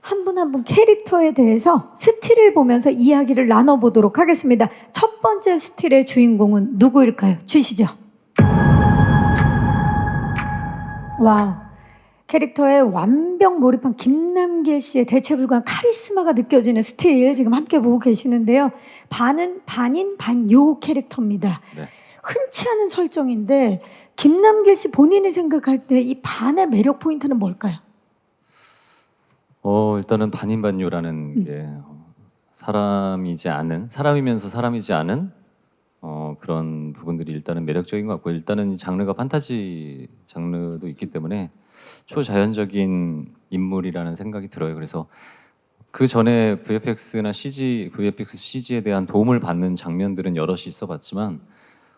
한 분 한 분 캐릭터에 대해서 스틸을 보면서 이야기를 나눠보도록 하겠습니다. 첫 번째 스틸의 주인공은 누구일까요? 주시죠. 와우. 캐릭터에 완벽 몰입한 김남길 씨의 대체 불가한 카리스마가 느껴지는 스틸 지금 함께 보고 계시는데요. 반은 반인 반요 캐릭터입니다. 네. 흔치 않은 설정인데 김남길 씨 본인이 생각할 때 이 반의 매력 포인트는 뭘까요? 일단은 반인반요라는 게 사람이지 않은, 사람이면서 사람이지 않은 그런 부분들이 일단은 매력적인 것 같고, 일단은 이 장르가 판타지 장르도 있기 때문에 초자연적인 인물이라는 생각이 들어요. 그래서 그 전에 VFX나 CG, VFX CG에 대한 도움을 받는 장면들은 여럿이 있어봤지만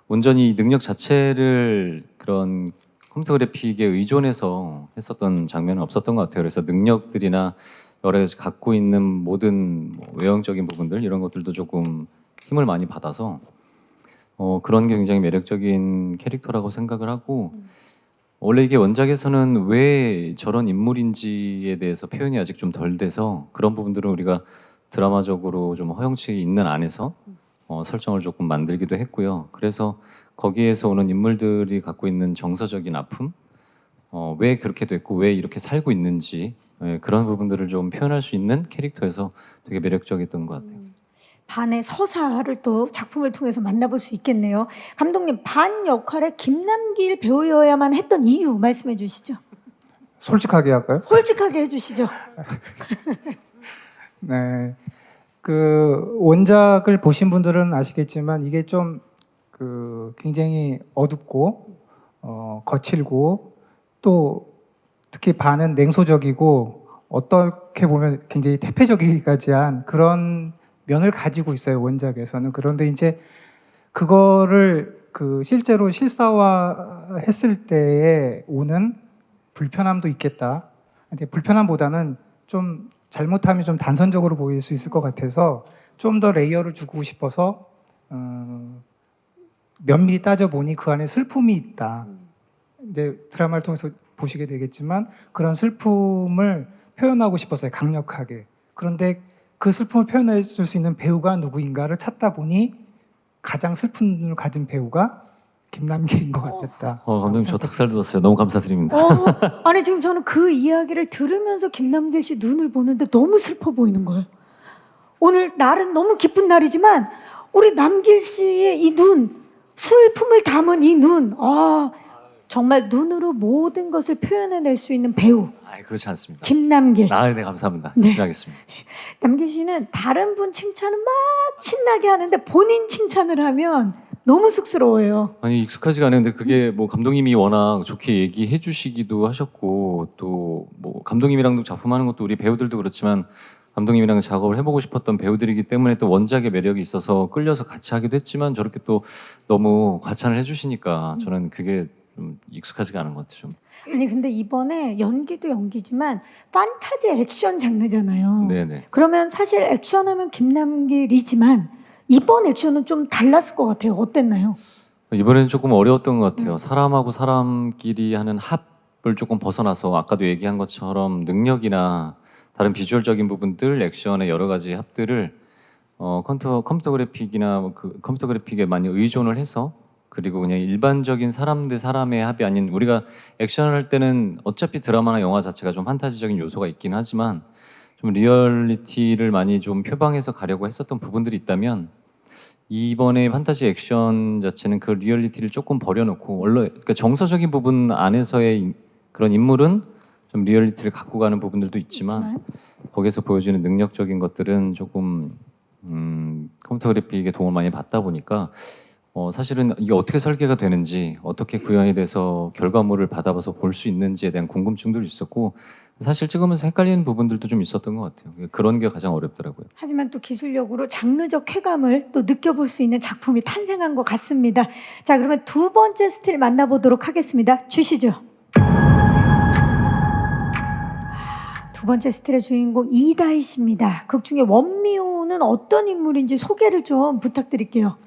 온전히 이 능력 자체를 그런 컴퓨터 그래픽에 의존해서 했었던 장면은 없었던 것 같아요. 그래서 능력들이나 여러 가지 갖고 있는 모든 외형적인 부분들 이런 것들도 조금 힘을 많이 받아서 그런 게 굉장히 매력적인 캐릭터라고 생각을 하고, 원래 이게 원작에서는 왜 저런 인물인지에 대해서 표현이 아직 좀 덜 돼서 그런 부분들은 우리가 드라마적으로 좀 허용치 있는 안에서 설정을 조금 만들기도 했고요. 그래서 거기에서 오는 인물들이 갖고 있는 정서적인 아픔, 왜 그렇게 됐고 왜 이렇게 살고 있는지, 그런 부분들을 좀 표현할 수 있는 캐릭터여서 되게 매력적이었던 것 같아요. 반의 서사를 또 작품을 통해서 만나볼 수 있겠네요. 감독님, 반 역할에 김남길 배우여야만 했던 이유 말씀해 주시죠. 솔직하게 할까요? 솔직하게 해주시죠. 네. 그 원작을 보신 분들은 아시겠지만 이게 좀 굉장히 어둡고 거칠고 또 특히 반은 냉소적이고 어떻게 보면 굉장히 태폐적이기까지 한 그런 면을 가지고 있어요, 원작에서는. 그런데 이제 그거를 실제로 실사화했을 때에 오는 불편함도 있겠다. 근데 불편함보다는 좀 잘못하면 좀 단선적으로 보일 수 있을 것 같아서 좀 더 레이어를 주고 싶어서 면밀히 따져보니 그 안에 슬픔이 있다. 이제 드라마를 통해서 보시게 되겠지만 그런 슬픔을 표현하고 싶었어요, 강력하게. 그런데 그 슬픔을 표현해 줄 수 있는 배우가 누구인가를 찾다 보니 가장 슬픔을 가진 배우가 김남길인 것 같았다. 감독님 저 닭살 돋았어요. 너무 감사드립니다. 아니 지금 저는 그 이야기를 들으면서 김남길 씨 눈을 보는데 너무 슬퍼 보이는 거예요. 오늘 날은 너무 기쁜 날이지만 우리 남길 씨의 이 눈, 슬픔을 담은 이 눈, 정말 눈으로 모든 것을 표현해낼 수 있는 배우 그렇지 않습니다. 김남길. 네, 감사합니다. 네. 열심히 하겠습니다. 남길 씨는 다른 분 칭찬은 막 신나게 하는데 본인 칭찬을 하면 너무 쑥스러워요. 아니 익숙하지가 않은데 그게 뭐 감독님이 워낙 좋게 얘기해 주시기도 하셨고, 또 뭐 감독님이랑도 작품하는 것도 우리 배우들도 그렇지만 감독님이랑 작업을 해보고 싶었던 배우들이기 때문에 또 원작의 매력이 있어서 끌려서 같이 하기도 했지만 저렇게 또 너무 과찬을 해주시니까 저는 그게 좀 익숙하지가 않은 것 같아요. 좀. 아니 근데 이번에 연기도 연기지만 판타지 액션 장르잖아요. 네네. 그러면 사실 액션하면 김남길이지만 이번 액션은 좀 달랐을 것 같아요. 어땠나요? 이번에는 조금 어려웠던 것 같아요. 사람하고 사람끼리 하는 합을 조금 벗어나서 아까도 얘기한 것처럼 능력이나 다른 비주얼적인 부분들, 액션의 여러 가지 합들을 컴퓨터 그래픽이나 그 컴퓨터 그래픽에 많이 의존을 해서, 그리고 그냥 일반적인 사람 대 사람의 합이 아닌, 우리가 액션을 할 때는 어차피 드라마나 영화 자체가 좀 판타지적인 요소가 있긴 하지만 좀 리얼리티를 많이 좀 표방해서 가려고 했었던 부분들이 있다면 이번에 판타지 액션 자체는 그 리얼리티를 조금 버려놓고 원래 그러니까 정서적인 부분 안에서의 그런 인물은 좀 리얼리티를 갖고 가는 부분들도 있지만 거기서 보여주는 능력적인 것들은 조금 컴퓨터 그래픽의 도움을 많이 받다 보니까 사실은 이게 어떻게 설계가 되는지, 어떻게 구현이 돼서 결과물을 받아봐서 볼 수 있는지에 대한 궁금증도 있었고, 사실 찍으면서 헷갈리는 부분들도 좀 있었던 것 같아요. 그런 게 가장 어렵더라고요. 하지만 또 기술력으로 장르적 쾌감을 또 느껴볼 수 있는 작품이 탄생한 것 같습니다. 자, 그러면 두 번째 스틸 만나보도록 하겠습니다. 주시죠. 두 번째 스틸의 주인공 이다희 씨입니다. 극 중에 원미호는 어떤 인물인지 소개를 좀 부탁드릴게요.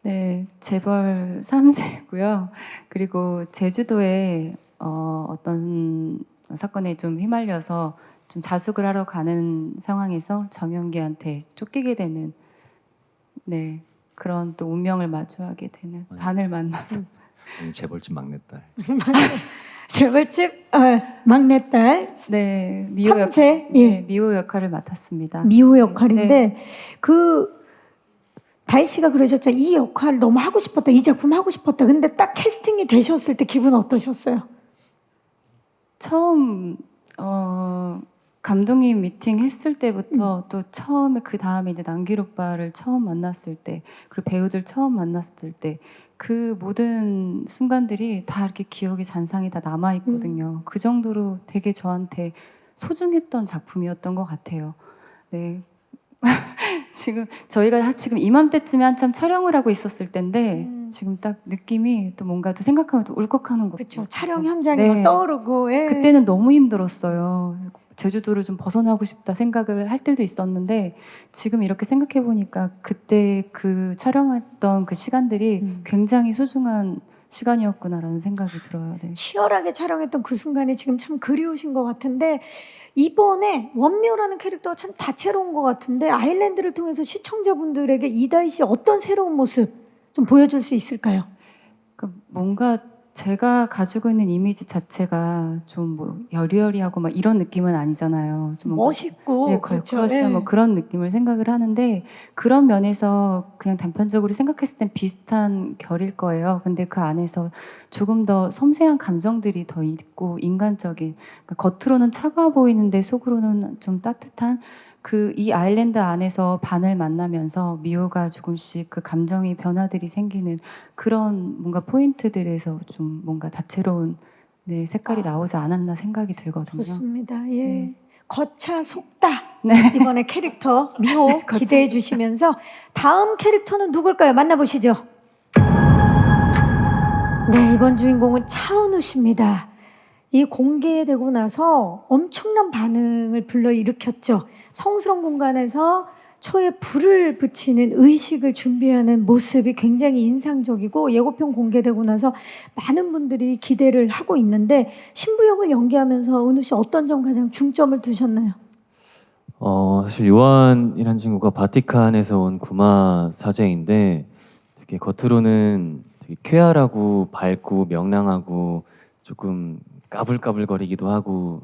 네, 재벌 3세고요. 그리고 제주도에 어떤 사건에 좀 휘말려서 좀 자숙을 하러 가는 상황에서 정연기한테 쫓기게 되는 네 그런 또 운명을 마주하게 되는 반을 만나서 아니, 재벌집 막내딸. 재벌집 막내딸 네 미호 3세 네, 미호 역할을 맡았습니다. 미호 역할인데 네. 그 다희 씨가 그러셨죠. 이 역할 너무 하고 싶었다. 이 작품 하고 싶었다. 근데 딱 캐스팅이 되셨을 때 기분 어떠셨어요? 처음 감독님 미팅 했을 때부터 또 처음에 그 다음에 이제 남길 오빠를 처음 만났을 때 그리고 배우들 처음 만났을 때 그 모든 순간들이 다 이렇게 기억에 잔상이 다 남아 있거든요. 그 정도로 되게 저한테 소중했던 작품이었던 것 같아요. 네. 지금 저희가 지금 이맘때쯤에 한참 촬영을 하고 있었을 때인데 지금 딱 느낌이 또 뭔가 또 생각하면 또 울컥하는 것도 그렇죠. 같고. 촬영 현장이 네. 막 떠오르고 예. 그때는 너무 힘들었어요. 제주도를 좀 벗어나고 싶다 생각을 할 때도 있었는데 지금 이렇게 생각해 보니까 그때 그 촬영했던 그 시간들이 굉장히 소중한 시간이었구나라는 생각이 들어요. 네. 치열하게 촬영했던 그 순간이 지금 참 그리우신 것 같은데 이번에 원묘라는 캐릭터가 참 다채로운 것 같은데 아일랜드를 통해서 시청자분들에게 이다희 씨 어떤 새로운 모습 좀 보여줄 수 있을까요? 그러니까 뭔가 제가 가지고 있는 이미지 자체가 좀 뭐 여리여리하고 막 이런 느낌은 아니잖아요. 좀 뭔가 멋있고 네, 그렇죠. 걸크러쉬한 예. 뭐 그런 느낌을 생각을 하는데 그런 면에서 그냥 단편적으로 생각했을 땐 비슷한 결일 거예요. 근데 그 안에서 조금 더 섬세한 감정들이 더 있고 인간적인 그러니까 겉으로는 차가워 보이는데 속으로는 좀 따뜻한 그 이 아일랜드 안에서 반을 만나면서 미호가 조금씩 그 감정의 변화들이 생기는 그런 뭔가 포인트들에서 좀 뭔가 다채로운 네, 색깔이 나오지 않았나 생각이 들거든요. 좋습니다. 예. 네. 거차 속다. 네. 이번에 캐릭터 미호 기대해 주시면서 다음 캐릭터는 누굴까요? 만나보시죠. 네, 이번 주인공은 차은우 씨입니다. 이 공개되고 나서 엄청난 반응을 불러일으켰죠. 성스러운 공간에서 초에 불을 붙이는 의식을 준비하는 모습이 굉장히 인상적이고 예고편 공개되고 나서 많은 분들이 기대를 하고 있는데 신부역을 연기하면서 은우 씨 어떤 점 가장 중점을 두셨나요? 사실 요한이란 친구가 바티칸에서 온 구마 사제인데 되게 겉으로는 되게 쾌활하고 밝고 명랑하고 조금 까불까불거리기도 하고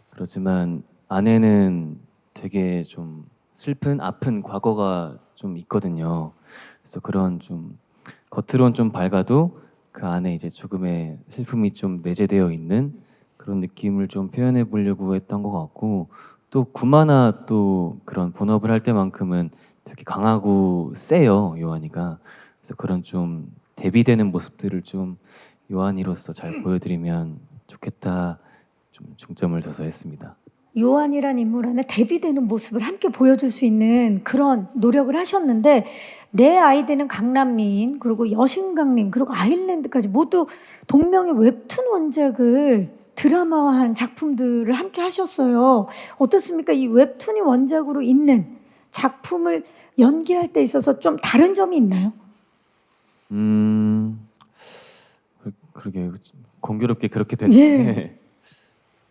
그렇지만 안에는 되게 좀 슬픈 아픈 과거가 좀 있거든요. 그래서 그런 좀 겉으론 좀 밝아도 그 안에 이제 조금의 슬픔이 좀 내재되어 있는 그런 느낌을 좀 표현해 보려고 했던 것 같고 또 구마나 또 그런 본업을 할 때만큼은 되게 강하고 세요 요한이가. 그래서 그런 좀 대비되는 모습들을 좀 요한이로서 잘 보여드리면 좋겠다 좀 중점을 둬서 했습니다. 요한이란 인물 안에 대비되는 모습을 함께 보여줄 수 있는 그런 노력을 하셨는데 내 아이디는 강남민 그리고 여신강림 그리고 아일랜드까지 모두 동명의 웹툰 원작을 드라마화한 작품들을 함께 하셨어요. 어떻습니까? 이 웹툰이 원작으로 있는 작품을 연기할 때 있어서 좀 다른 점이 있나요? 그러게 공교롭게 그렇게 됐는데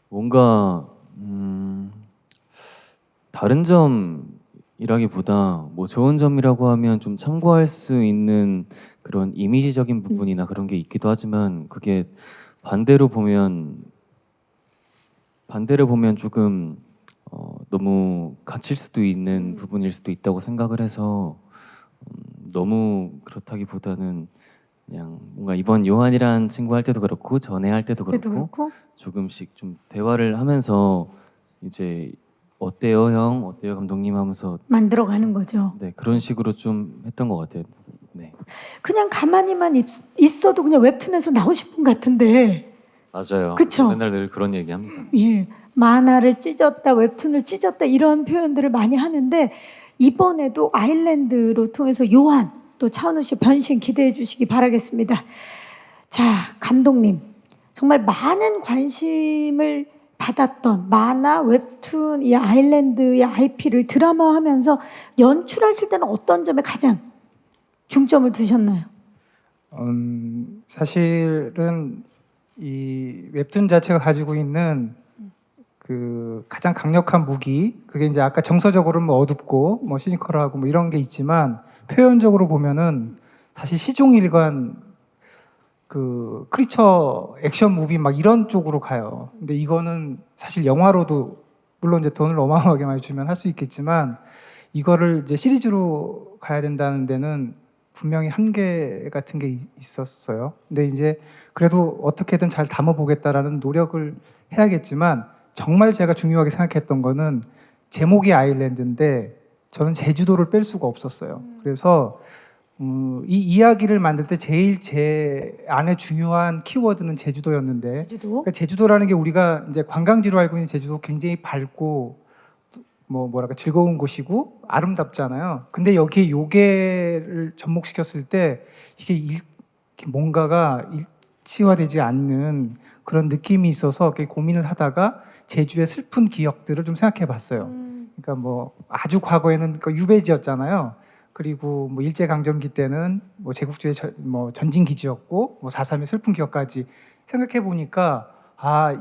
뭔가 다른 점이라기보다 뭐 좋은 점이라고 하면 좀 참고할 수 있는 그런 이미지적인 부분이나 그런 게 있기도 하지만 그게 반대로 보면 조금 너무 갇힐 수도 있는 부분일 수도 있다고 생각을 해서 너무 그렇다기보다는 그냥 뭔가 이번 요한이란 친구 할 때도 그렇고 전에 할 때도 그래도 그렇고 그렇고 조금씩 좀 대화를 하면서 이제 어때요 형, 어때요 감독님 하면서 만들어가는 거죠. 네 그런 식으로 좀 했던 것 같아요. 네. 그냥 가만히만 있어도 그냥 웹툰에서 나오실 분 같은데 맞아요. 그쵸? 맨날 늘 그런 얘기합니다. 예, 만화를 찢었다, 웹툰을 찢었다 이런 표현들을 많이 하는데 이번에도 아일랜드로 통해서 요한 또 차은우 씨 변신 기대해 주시기 바라겠습니다. 자, 감독님 정말 많은 관심을 받았던 만화, 웹툰, 이 아일랜드의 IP를 드라마하면서 연출하실 때는 어떤 점에 가장 중점을 두셨나요? 사실은 이 웹툰 자체가 가지고 있는 그 그 가장 강력한 무기, 그게 이제 아까 정서적으로는 뭐 어둡고 뭐 시니컬하고 뭐 이런 게 있지만 표현적으로 보면은 사실 시종일관 그 크리처 액션 무비 막 이런 쪽으로 가요. 근데 이거는 사실 영화로도 물론 이제 돈을 어마어마하게 많이 주면 할 수 있겠지만 이거를 이제 시리즈로 가야 된다는 데는 분명히 한계 같은 게 있었어요. 근데 이제 그래도 어떻게든 잘 담아보겠다라는 노력을 해야겠지만 정말 제가 중요하게 생각했던 거는 제목이 아일랜드인데 저는 제주도를 뺄 수가 없었어요. 그래서 이 이야기를 만들 때 제일 제 안에 중요한 키워드는 제주도였는데 제주도. 그러니까 제주도라는 게 우리가 이제 관광지로 알고 있는 제주도 굉장히 밝고 뭐랄까 즐거운 곳이고 아름답잖아요. 근데 여기에 요괴를 접목시켰을 때 이게 이렇게 뭔가가 일치화되지 않는 그런 느낌이 있어서 이렇게 고민을 하다가 제주의 슬픈 기억들을 좀 생각해 봤어요. 그러니까 뭐 아주 과거에는 그 유배지였잖아요. 그리고 뭐 일제강점기 때는 뭐 제국주의 뭐 전진기지였고 뭐 4.3의 슬픈 기억까지 생각해 보니까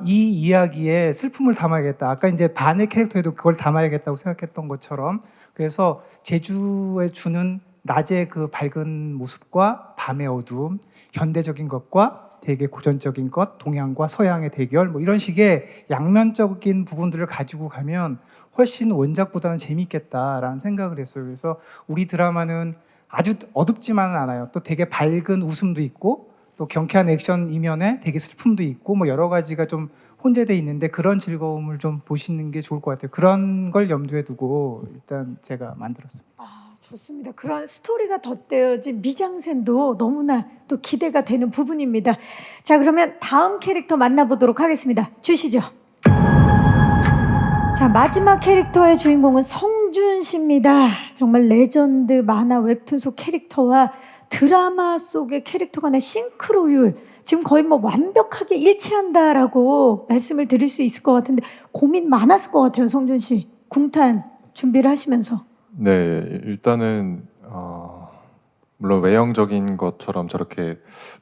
이 이야기에 슬픔을 담아야겠다. 아까 이제 반의 캐릭터에도 그걸 담아야겠다고 생각했던 것처럼 그래서 제주에 주는 낮의 그 밝은 모습과 밤의 어두움, 현대적인 것과 되게 고전적인 것, 동양과 서양의 대결 뭐 이런 식의 양면적인 부분들을 가지고 가면 훨씬 원작보다는 재밌겠다라는 생각을 했어요. 그래서 우리 드라마는 아주 어둡지만은 않아요. 또 되게 밝은 웃음도 있고 또 경쾌한 액션 이면에 되게 슬픔도 있고 뭐 여러 가지가 좀 혼재돼 있는데 그런 즐거움을 좀 보시는 게 좋을 것 같아요. 그런 걸 염두에 두고 일단 제가 만들었습니다. 좋습니다. 그런 스토리가 덧대어진 미장센도 너무나 또 기대가 되는 부분입니다. 자, 그러면 다음 캐릭터 만나보도록 하겠습니다. 주시죠. 자, 마지막 캐릭터의 주인공은 성준 씨입니다. 정말 레전드 만화 웹툰 속 캐릭터와 드라마 속의 캐릭터 간의 싱크로율 지금 거의 뭐 완벽하게 일치한다라고 말씀을 드릴 수 있을 것 같은데 고민 많았을 것 같아요. 성준 씨. 궁탄 준비를 하시면서. 네, 일단은 물론 외형적인 것처럼 저렇게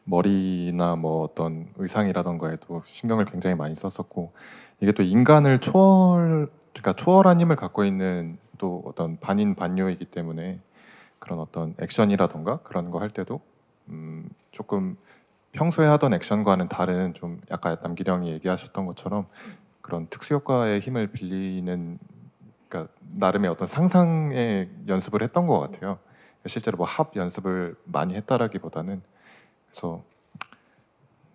머리나 뭐 어떤 의상이라던가에도 신경을 굉장히 많이 썼었고 이게 또 인간을 그러니까 초월한 힘을 갖고 있는 또 어떤 반인 반요이기 때문에 그런 어떤 액션이라던가 그런 거 할 때도 조금 평소에 하던 액션과는 다른 좀 약간 남기령이 얘기하셨던 것처럼 그런 특수 효과의 힘을 빌리는 그러니까 나름의 어떤 상상의 연습을 했던 것 같아요. 실제로 뭐 합 연습을 많이 했다라기보다는 그래서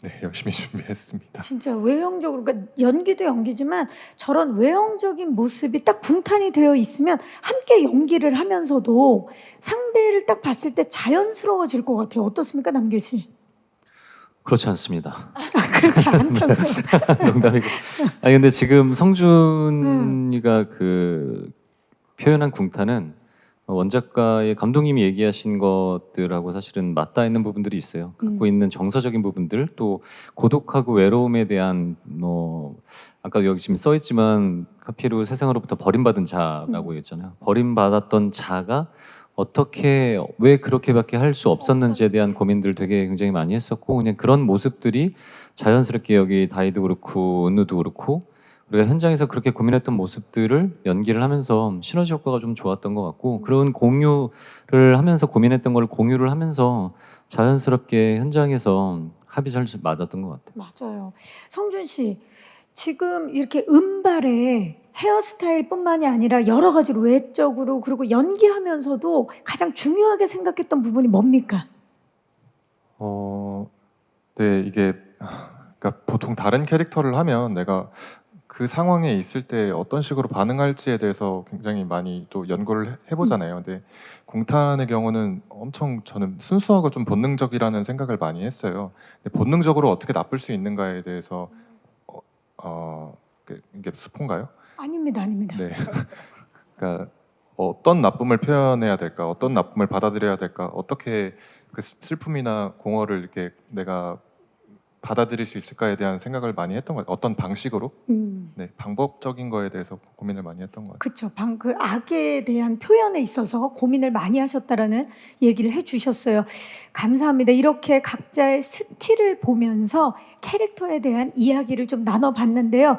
네, 열심히 준비했습니다. 진짜 외형적으로 그러니까 연기도 연기지만 저런 외형적인 모습이 딱 분탄이 되어 있으면 함께 연기를 하면서도 상대를 딱 봤을 때 자연스러워질 것 같아요. 어떻습니까, 남길 씨? 그렇지 않습니다. 그렇지 않다고요. 농담이고. 아니 근데 지금 성준이가 그 표현한 궁탄은 원작가의 감독님이 얘기하신 것들하고 사실은 맞닿아 있는 부분들이 있어요. 갖고 있는 정서적인 부분들, 또 고독하고 외로움에 대한 뭐 아까 여기 지금 써 있지만 카피루 세상으로부터 버림받은 자라고 했잖아요. 버림받았던 자가 어떻게 왜 그렇게밖에 할 수 없었는지에 대한 고민들 되게 굉장히 많이 했었고 그냥 그런 모습들이 자연스럽게 여기 다이도 그렇고 은우도 그렇고 우리가 현장에서 그렇게 고민했던 모습들을 연기를 하면서 시너지 효과가 좀 좋았던 것 같고 그런 공유를 하면서 고민했던 걸 공유를 하면서 자연스럽게 현장에서 합이 잘 맞았던 것 같아요. 맞아요. 성준 씨, 지금 이렇게 음발에 헤어스타일뿐만이 아니라 여러 가지로 외적으로 그리고 연기하면서도 가장 중요하게 생각했던 부분이 뭡니까? 네, 이게 그러니까 보통 다른 캐릭터를 하면 내가 그 상황에 있을 때 어떤 식으로 반응할지에 대해서 굉장히 많이 또 연구를 해보잖아요. 근데 공탄의 경우는 엄청 저는 순수하고 좀 본능적이라는 생각을 많이 했어요. 근데 본능적으로 어떻게 나쁠 수 있는가에 대해서 이게 스폰가요? 아닙니다, 아닙니다. 네. 그러니까 어떤 나쁨을 표현해야 될까, 어떤 나쁨을 받아들여야 될까, 어떻게 그 슬픔이나 공허를 이렇게 내가 받아들일 수 있을까에 대한 생각을 많이 했던 것 같아요. 어떤 방식으로? 네, 방법적인 거에 대해서 고민을 많이 했던 것 같아요. 그렇죠. 그 악에 대한 표현에 있어서 고민을 많이 하셨다라는 얘기를 해주셨어요. 감사합니다. 이렇게 각자의 스틸을 보면서 캐릭터에 대한 이야기를 좀 나눠봤는데요.